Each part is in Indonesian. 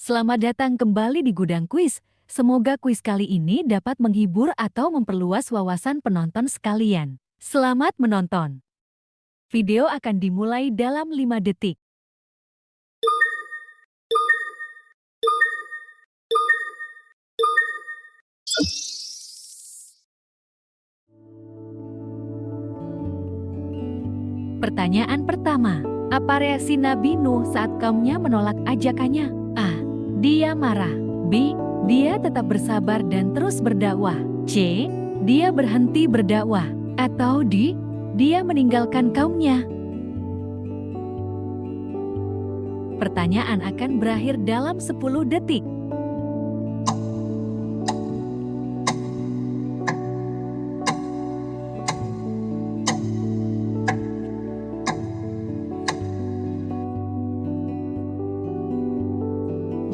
Selamat datang kembali di Gudang Kuis. Semoga kuis kali ini dapat menghibur atau memperluas wawasan penonton sekalian. Selamat menonton. Video akan dimulai dalam 5 detik. Pertanyaan pertama, apa reaksi Nabi Nuh saat kaumnya menolak ajakannya? A. Dia marah. B. Dia tetap bersabar dan terus berdakwah. C. Dia berhenti berdakwah. Atau D. Dia meninggalkan kaumnya. Pertanyaan akan berakhir dalam 10 detik.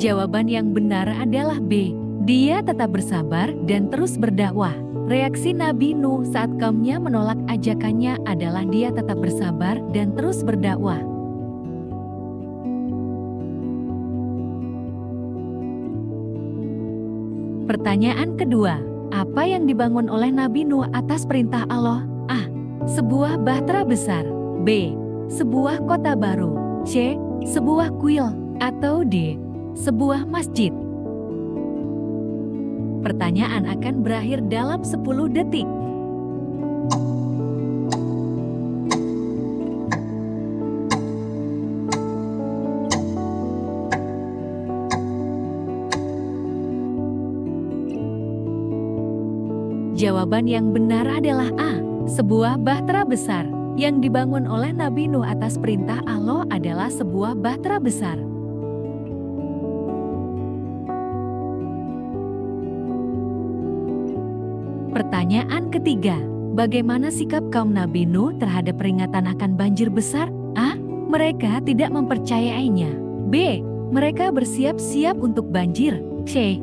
Jawaban yang benar adalah B. Dia tetap bersabar dan terus berdakwah. Reaksi Nabi Nuh saat kaumnya menolak ajakannya adalah dia tetap bersabar dan terus berdakwah. Pertanyaan kedua, apa yang dibangun oleh Nabi Nuh atas perintah Allah? A. Sebuah bahtera besar. B. Sebuah kota baru. C. Sebuah kuil. Atau D. Sebuah masjid. Pertanyaan akan berakhir dalam 10 detik. Jawaban yang benar adalah A. Sebuah bahtera besar. Yang dibangun oleh Nabi Nuh atas perintah Allah adalah sebuah bahtera besar. Pertanyaan ketiga, bagaimana sikap kaum Nabi Nuh terhadap peringatan akan banjir besar? A. Mereka tidak mempercayainya. B. Mereka bersiap-siap untuk banjir. C.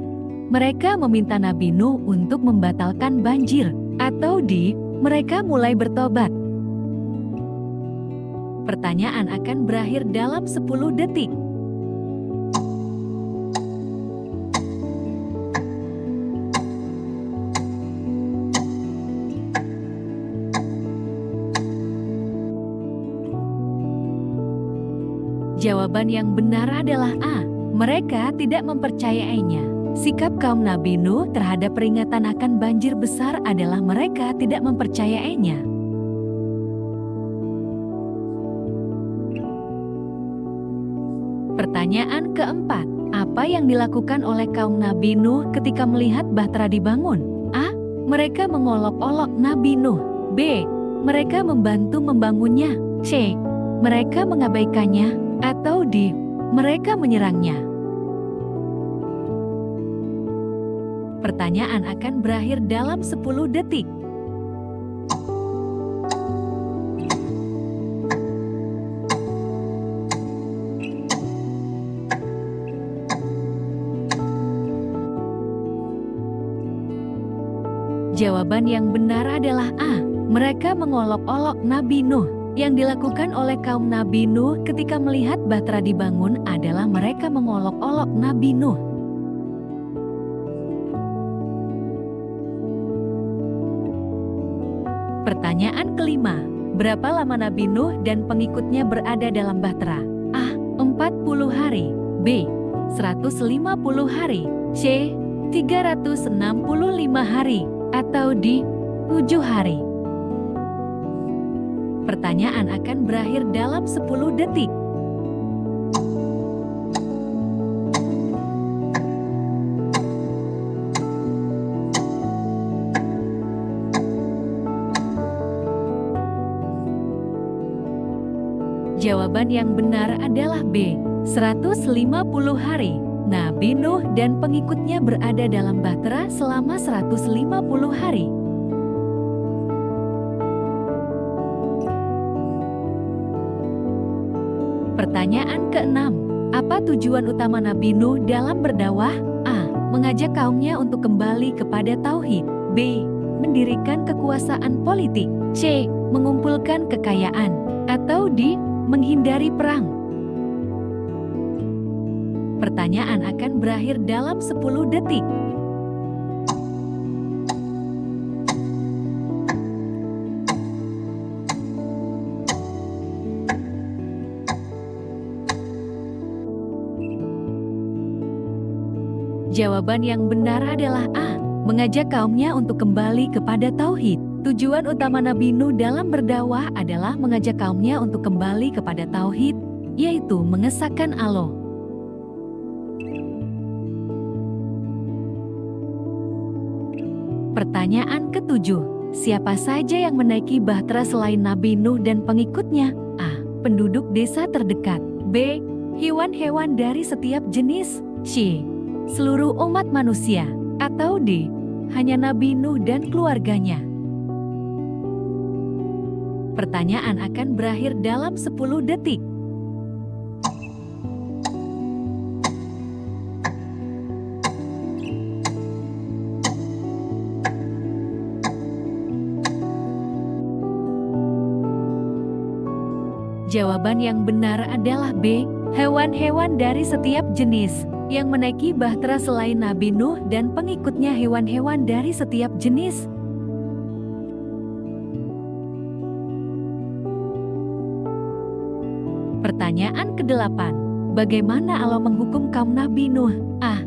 Mereka meminta Nabi Nuh untuk membatalkan banjir. Atau D. Mereka mulai bertobat. Pertanyaan akan berakhir dalam 10 detik. Jawaban yang benar adalah A. Mereka tidak mempercayainya. Sikap kaum Nabi Nuh terhadap peringatan akan banjir besar adalah mereka tidak mempercayainya. Pertanyaan keempat, apa yang dilakukan oleh kaum Nabi Nuh ketika melihat bahtera dibangun? A. Mereka mengolok-olok Nabi Nuh. B. Mereka membantu membangunnya. C. Mereka mengabaikannya. Atau D. Mereka menyerangnya. Pertanyaan akan berakhir dalam 10 detik. Jawaban yang benar adalah A. Mereka mengolok-olok Nabi Nuh. Yang dilakukan oleh kaum Nabi Nuh ketika melihat bahtera dibangun adalah mereka mengolok-olok Nabi Nuh. Pertanyaan kelima, berapa lama Nabi Nuh dan pengikutnya berada dalam bahtera? A. 40 hari. B. 150 hari. C. 365 hari. Atau D. 7 hari. Pertanyaan akan berakhir dalam 10 detik. Jawaban yang benar adalah B. 150 hari. Nabi Nuh dan pengikutnya berada dalam bahtera selama 150 hari. Pertanyaan keenam, apa tujuan utama Nabi Nuh dalam berdakwah? A. Mengajak kaumnya untuk kembali kepada tauhid. B. Mendirikan kekuasaan politik. C. Mengumpulkan kekayaan. Atau D. Menghindari perang. Pertanyaan akan berakhir dalam 10 detik. Jawaban yang benar adalah A. Mengajak kaumnya untuk kembali kepada tauhid. Tujuan utama Nabi Nuh dalam berdakwah adalah mengajak kaumnya untuk kembali kepada tauhid, yaitu mengesahkan Allah. Pertanyaan ketujuh. Siapa saja yang menaiki bahtera selain Nabi Nuh dan pengikutnya? A. Penduduk desa terdekat. B. Hewan-hewan dari setiap jenis. C. Seluruh umat manusia. Atau D. Hanya Nabi Nuh dan keluarganya. Pertanyaan akan berakhir dalam 10 detik. Jawaban yang benar adalah B. Hewan-hewan dari setiap jenis. Yang menaiki bahtera selain Nabi Nuh dan pengikutnya hewan-hewan dari setiap jenis. Pertanyaan ke-8. Bagaimana Allah menghukum kaum Nabi Nuh? A.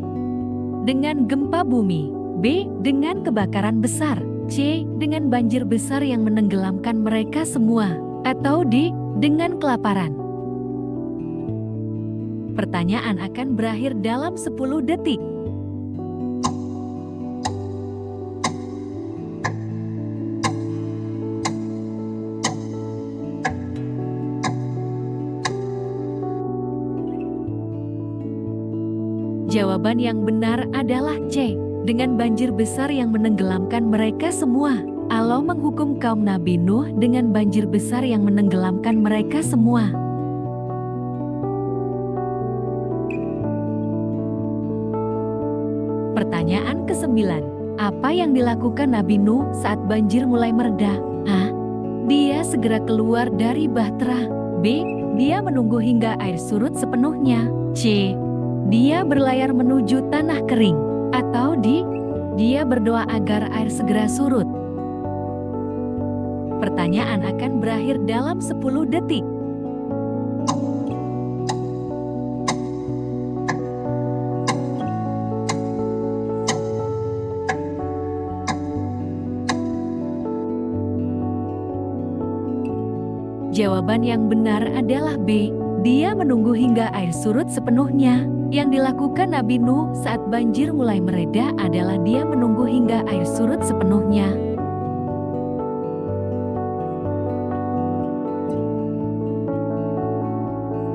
Dengan gempa bumi. B. Dengan kebakaran besar. C. Dengan banjir besar yang menenggelamkan mereka semua. Atau D. Dengan kelaparan. Pertanyaan akan berakhir dalam 10 detik. Jawaban yang benar adalah C. Dengan banjir besar yang menenggelamkan mereka semua. Allah menghukum kaum Nabi Nuh dengan banjir besar yang menenggelamkan mereka semua. Pertanyaan ke-9. Apa yang dilakukan Nabi Nuh saat banjir mulai mereda? A. Dia segera keluar dari bahtera. B. Dia menunggu hingga air surut sepenuhnya. C. Dia berlayar menuju tanah kering. Atau D. Dia berdoa agar air segera surut. Pertanyaan akan berakhir dalam 10 detik. Jawaban yang benar adalah B. Dia menunggu hingga air surut sepenuhnya. Yang dilakukan Nabi Nuh saat banjir mulai mereda adalah dia menunggu hingga air surut sepenuhnya.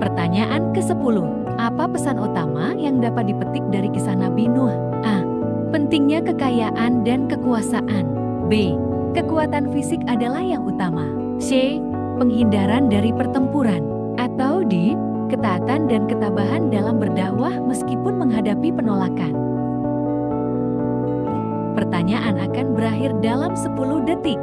Pertanyaan ke-10. Apa pesan utama yang dapat dipetik dari kisah Nabi Nuh? A. Pentingnya kekayaan dan kekuasaan. B. Kekuatan fisik adalah yang utama. C. Penghindaran dari pertempuran. Atau D. Ketaatan dan ketabahan dalam berdakwah meskipun menghadapi penolakan. Pertanyaan akan berakhir dalam 10 detik.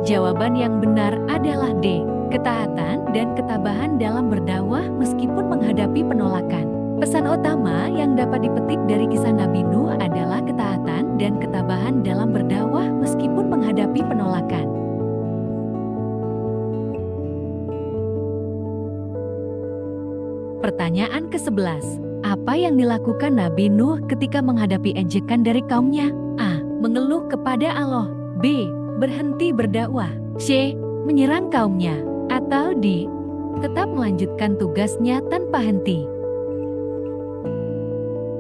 Jawaban yang benar adalah D. Ketaatan dan ketabahan dalam berdakwah meskipun menghadapi penolakan. Pesan utama yang dapat dipetik dari kisah Nabi Nuh adalah ketaatan dan ketabahan dalam berdakwah meskipun menghadapi penolakan. Pertanyaan ke-11. Apa yang dilakukan Nabi Nuh ketika menghadapi ejekan dari kaumnya? A. Mengeluh kepada Allah. B. Berhenti berdakwah. C. Menyerang kaumnya. Atau D. Tetap melanjutkan tugasnya tanpa henti.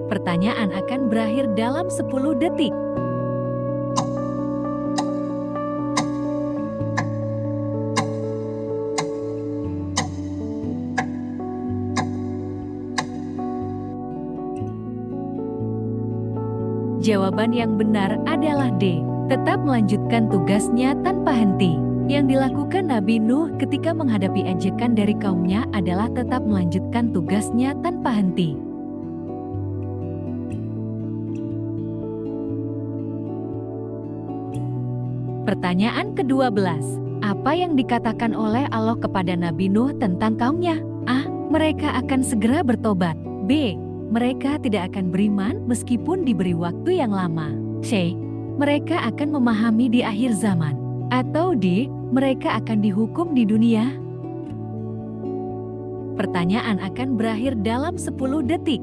Pertanyaan akan berakhir dalam 10 detik. Jawaban yang benar adalah D. Tetap melanjutkan tugasnya tanpa henti. Yang dilakukan Nabi Nuh ketika menghadapi ejekan dari kaumnya adalah tetap melanjutkan tugasnya tanpa henti. Pertanyaan ke-12. Apa yang dikatakan oleh Allah kepada Nabi Nuh tentang kaumnya? A. Mereka akan segera bertobat. B. Mereka tidak akan beriman meskipun diberi waktu yang lama. C. Mereka akan memahami di akhir zaman. Atau D. Mereka akan dihukum di dunia. Pertanyaan akan berakhir dalam 10 detik.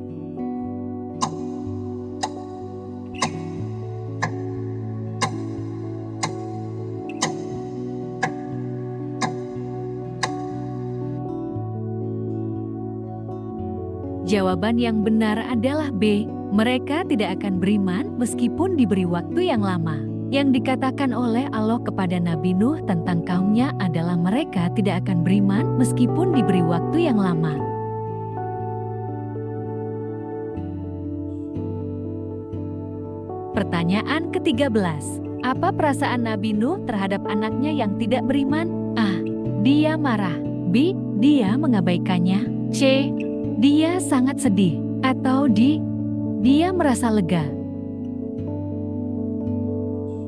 Jawaban yang benar adalah B. Mereka tidak akan beriman meskipun diberi waktu yang lama. Yang dikatakan oleh Allah kepada Nabi Nuh tentang kaumnya adalah mereka tidak akan beriman meskipun diberi waktu yang lama. Pertanyaan ke-13. Apa perasaan Nabi Nuh terhadap anaknya yang tidak beriman? A. Dia marah. B. Dia mengabaikannya. C. Dia sangat sedih. Atau D. Dia merasa lega.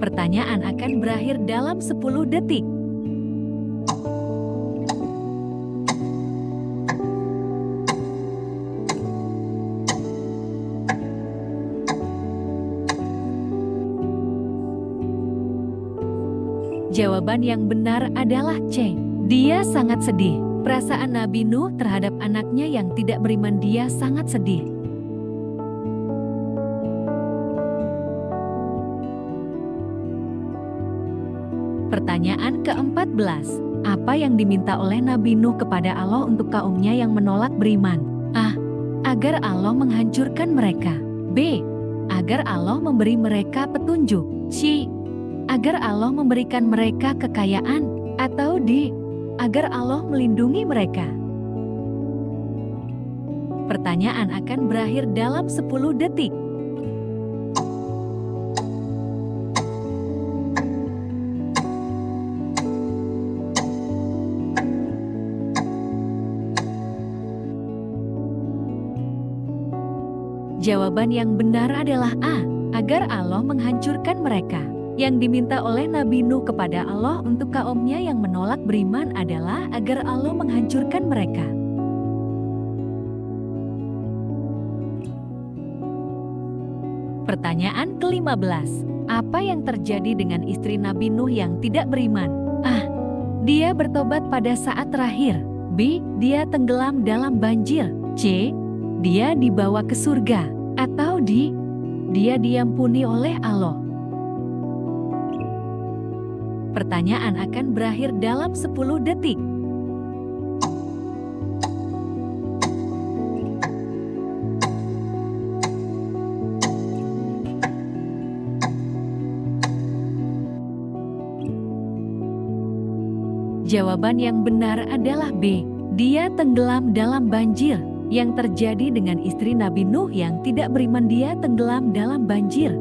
Pertanyaan akan berakhir dalam 10 detik. Jawaban yang benar adalah C. Dia sangat sedih. Perasaan Nabi Nuh terhadap anaknya yang tidak beriman, dia sangat sedih. Pertanyaan ke-14. Apa yang diminta oleh Nabi Nuh kepada Allah untuk kaumnya yang menolak beriman? A. Agar Allah menghancurkan mereka. B. Agar Allah memberi mereka petunjuk. C. Agar Allah memberikan mereka kekayaan. Atau D. Agar Allah melindungi mereka. Pertanyaan akan berakhir dalam 10 detik. Jawaban yang benar adalah A. Agar Allah menghancurkan mereka. Yang diminta oleh Nabi Nuh kepada Allah untuk kaumnya yang menolak beriman adalah agar Allah menghancurkan mereka. Pertanyaan ke-15. Apa yang terjadi dengan istri Nabi Nuh yang tidak beriman? A. Dia bertobat pada saat terakhir. B. Dia tenggelam dalam banjir. C. Dia dibawa ke surga. Atau D. Dia diampuni oleh Allah. Pertanyaan akan berakhir dalam 10 detik. Jawaban yang benar adalah B. Dia tenggelam dalam banjir. Yang terjadi dengan istri Nabi Nuh yang tidak beriman, dia tenggelam dalam banjir.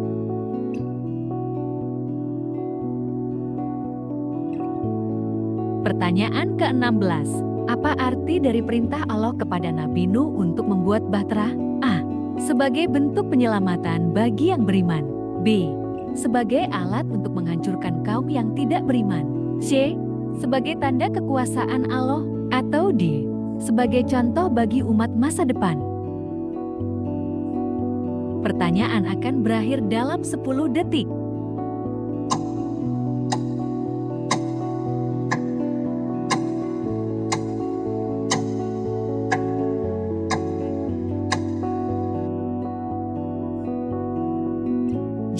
Pertanyaan ke-16. Apa arti dari perintah Allah kepada Nabi Nuh untuk membuat bahtera? A. Sebagai bentuk penyelamatan bagi yang beriman. B. Sebagai alat untuk menghancurkan kaum yang tidak beriman. C. Sebagai tanda kekuasaan Allah. Atau D. Sebagai contoh bagi umat masa depan. Pertanyaan akan berakhir dalam 10 detik.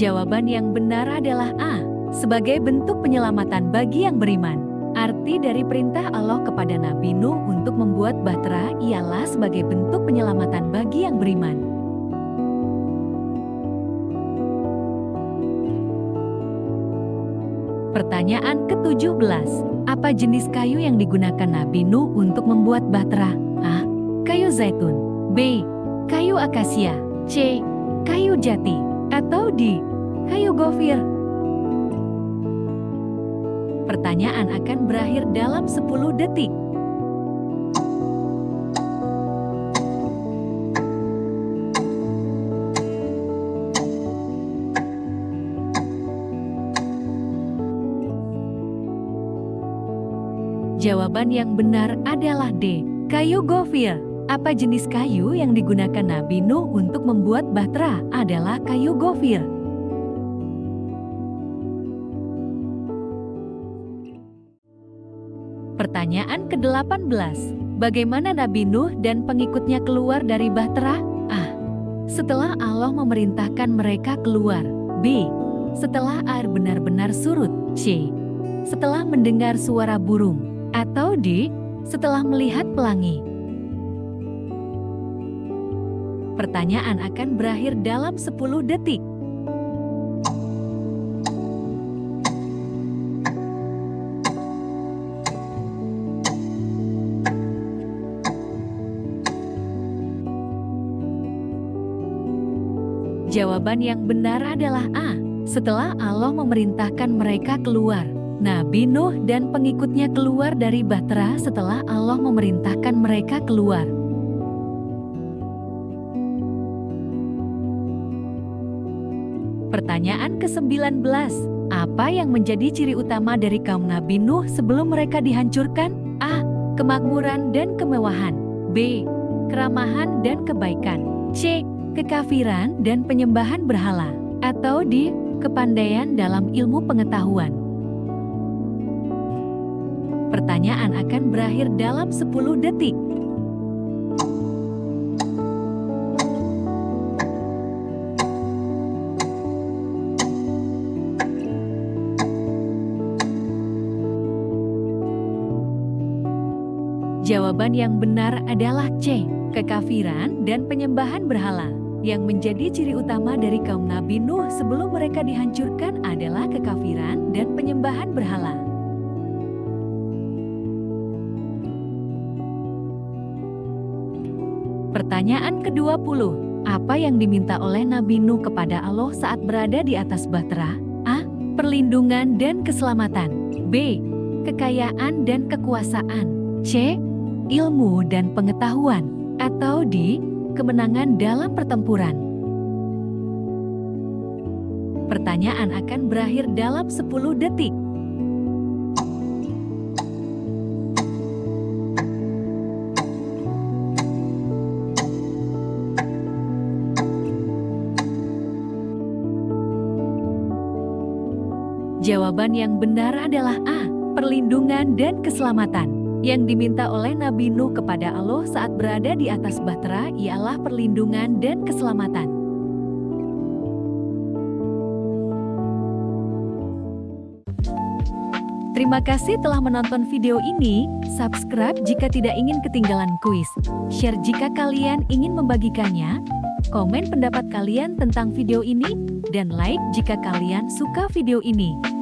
Jawaban yang benar adalah A. Sebagai bentuk penyelamatan bagi yang beriman. Arti dari perintah Allah kepada Nabi Nuh untuk membuat bahtera ialah sebagai bentuk penyelamatan bagi yang beriman. Pertanyaan ke-17. Apa jenis kayu yang digunakan Nabi Nuh untuk membuat bahtera? A. Kayu zaitun. B. Kayu akasia. C. Kayu jati. Atau D. Kayu gofir. Pertanyaan akan berakhir dalam 10 detik. Jawaban yang benar adalah D. Kayu gofir. Apa jenis kayu yang digunakan Nabi Nuh untuk membuat bahtera? Adalah kayu gofir. Pertanyaan ke-18. Bagaimana Nabi Nuh dan pengikutnya keluar dari bahtera? A. Setelah Allah memerintahkan mereka keluar. B. Setelah air benar-benar surut. C. Setelah mendengar suara burung. Atau D. Setelah melihat pelangi. Pertanyaan akan berakhir dalam 10 detik. Jawaban yang benar adalah A. Setelah Allah memerintahkan mereka keluar. Nabi Nuh dan pengikutnya keluar dari bahtera setelah Allah memerintahkan mereka keluar. Pertanyaan ke-19. Apa yang menjadi ciri utama dari kaum Nabi Nuh sebelum mereka dihancurkan? A. Kemakmuran dan kemewahan. B. Keramahan dan kebaikan. C. Kekafiran dan penyembahan berhala. Atau D. Kepandaian dalam ilmu pengetahuan. Pertanyaan akan berakhir dalam 10 detik. Jawaban yang benar adalah C. Kekafiran dan penyembahan berhala. Yang menjadi ciri utama dari kaum Nabi Nuh sebelum mereka dihancurkan adalah kekafiran dan penyembahan berhala. Pertanyaan ke-20. Apa yang diminta oleh Nabi Nuh kepada Allah saat berada di atas bahtera? A. Perlindungan dan keselamatan. B. Kekayaan dan kekuasaan. C. Ilmu dan pengetahuan. Atau D. Kemenangan dalam pertempuran. Pertanyaan akan berakhir dalam 10 detik. Jawaban yang benar adalah A. Perlindungan dan keselamatan. Yang diminta oleh Nabi Nuh kepada Allah saat berada di atas bahtera ialah perlindungan dan keselamatan. Terima kasih telah menonton video ini. Subscribe jika tidak ingin ketinggalan kuis. Share jika kalian ingin membagikannya. Komen pendapat kalian tentang video ini. Dan like jika kalian suka video ini.